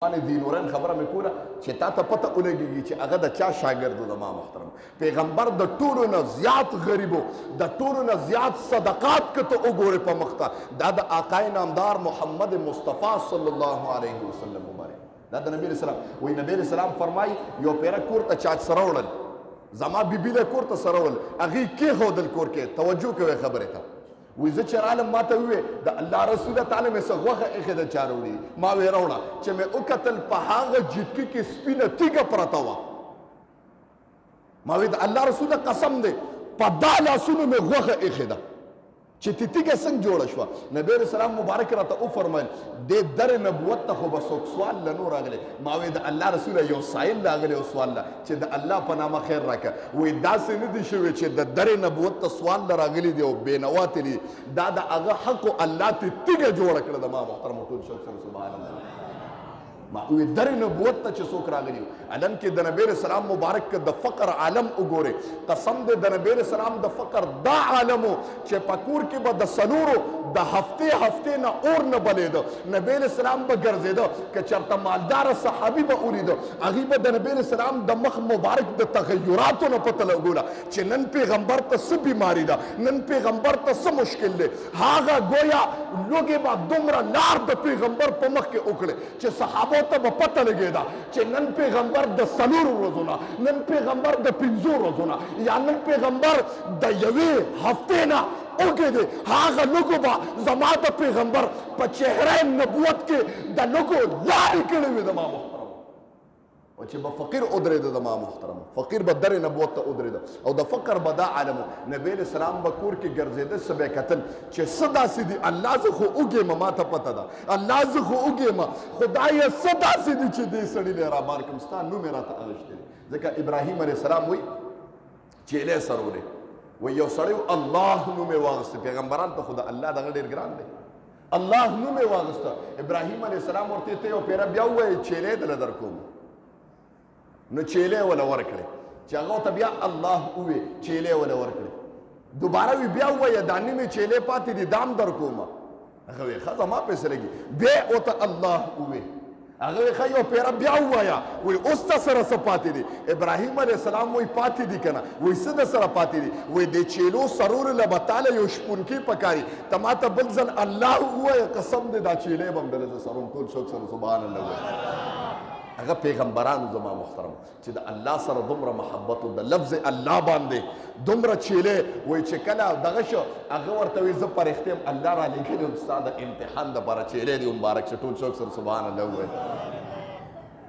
باندې دینورین خبره مې کوله چې تا ته پته ولګېږي چې هغه د چا شاګرد و زما محترم پیغمبر د ټولو نه زیات غریبو د ټولو نه زیات صدقات که ته وګورې په مخ ته دا د آقای نامدار محمد مصطفی صلی الله علیه وسلم مبارک دا د نبی علیه السلام وایي نبی علیه السلام فرمایي یو پیره کور ته چا سره وړل زما بیبي له کور ته سره وړل هغې کېښودل کور کې توجه کوئ خبرې ته وی زه چې رالم ما ته ووې د الله رسوله تعالی مې څه غوښه ایښې ده چا راوړي ما وې راوړه چې مې وکتل په هغه جتکي کې سپینه تیږه پرته وه ما وی د الله رسوله قسم دی په دا لاسونو مې غوښه ایښې ده چې تیږه څنګه جوړه شوه نبی علیه السلام مبارک راته وفرمیل دې در نبوت ته خو به څوک سوال له نو راغلی ما وی د الله رسوله یو سایل راغلی او سوال له چې د الله په نامه خیر راکړه وایي داسې نه دي شوي چې د در نبوت ته سوال له راغلی دی او بېنوا تلي دا د هغه حق الله ته تیږه جوړه کړه د ما محترمو ټول شوق سره سبحان الله ما وی در نبوت ته چې څوک راغلی علم کې د نبی السلام مبارک د فقر عالم وګورئ قسم دی د نبی السلام د فقر دا عالم و چې په کور کې به د څلورو د هفتې نه اور نه بلیده نبی السلام به ګرځېده که چېرته مالداره صحابي به ولیده هغوی به د نبی السلام د مخ مبارک د تغیراتو نه پته لګوله چې نن پیغمبر ته څه بیماري ده نن پیغمبر ته څه مشکل دی هغه گویا لوږې به دومره لار د پیغمبر په مخ کې وکړې چې صحابه ته به پته لګېده چې نن پیغمبر د څلورو ورځو نه نن پیغمبر د پنځو ورځو نه یا نن پیغمبر د یوې هفتې نه اوږې دی هغه لږو به زما د پیغمبر په چهره نبوت کې د لږو لارې کړې وې زما محترم او چې به فقیر ودرېده زما محترم فقیر به در نبوت ته ودرېده او د فقر به دا عالم نبی علیه السلام به کور کې ګرځېده څه به یې کتل چې څه داسې دي الله زه خو وږې ما ته پته ده الله زه خو وږې خدایه څه داسې دي چې دې سړي لی رابار کړم ستا نوم یې راته اغوښتی دی ځکه ابراهیم علیه السلام وایي چیلې سرولې وایي یو سړی الله نوم یې واغسته پیغمبران ته خو د الله دغه ډېر ګران دی الله نوم یې واغسته ابراهیم علیه السلام ورته ته یو پیره بیا ووایي چیلې دله در کوم نو چیلې وله ورکړې چې هغه ورته بیا الله ووې چیلې وله ورکړې دوباره وي بیا ووایه دا نیمې چیلې پاتې دي دام در کومه هغه وایي ښه زما پیسې لګي بیا ورته الله ووې هغه وایي ښه یو پیره بیا ووایه وایي اوس تا سره څه پاتې دي ابراهیم علیه السلام وایي پاتې دي که نه وایي څه د سره پاتې دي وایي د چیلو سرورو له به تاله یو شپونکي پکاري ته ما ته بل ځل الله ووایه قسم دی دا چیلې به هم ډله زه سروم ټول څوک سره سبحان الله وایي هغه پیغمبرانو زما محترم چې د الله سره دومره محبت د لفظ الله باندې دومره چیلې وایي چې کله دغه شو هغه ورته وایي زه پرښتې یم الله را لیږلی یم ستا د امتحان دپاره چیلې دي مبارک شه ټول څوک سره سبحان الله ووایي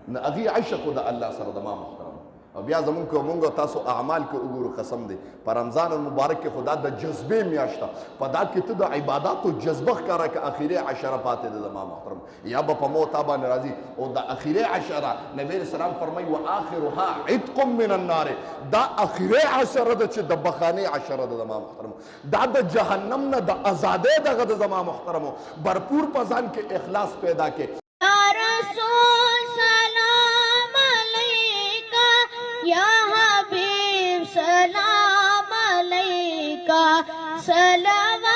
نه هغې عشق د الله سره زما محترم او بیا زمونږ که مونږ تاسو اعمال کې وګورو قسم دی په رمضان المبارک کې خو دا د جذبې میاشت ده په دا کې ته د عباداتو جذبه ښکاره که اخري عشره پاتې ده زما محترم یا به په موتا باندې راځي او د اخري عشره نبی علیه السلام فرمایي و آخرها عتق من النار دا اخري عشره ده چې د بخانې عشره ده زما محترم دا د جهنم نه د ازادۍ دغه ده زما محترمو برپور په ځان کې اخلاص پیدا کې या हबीब सलाम अलैका सलाम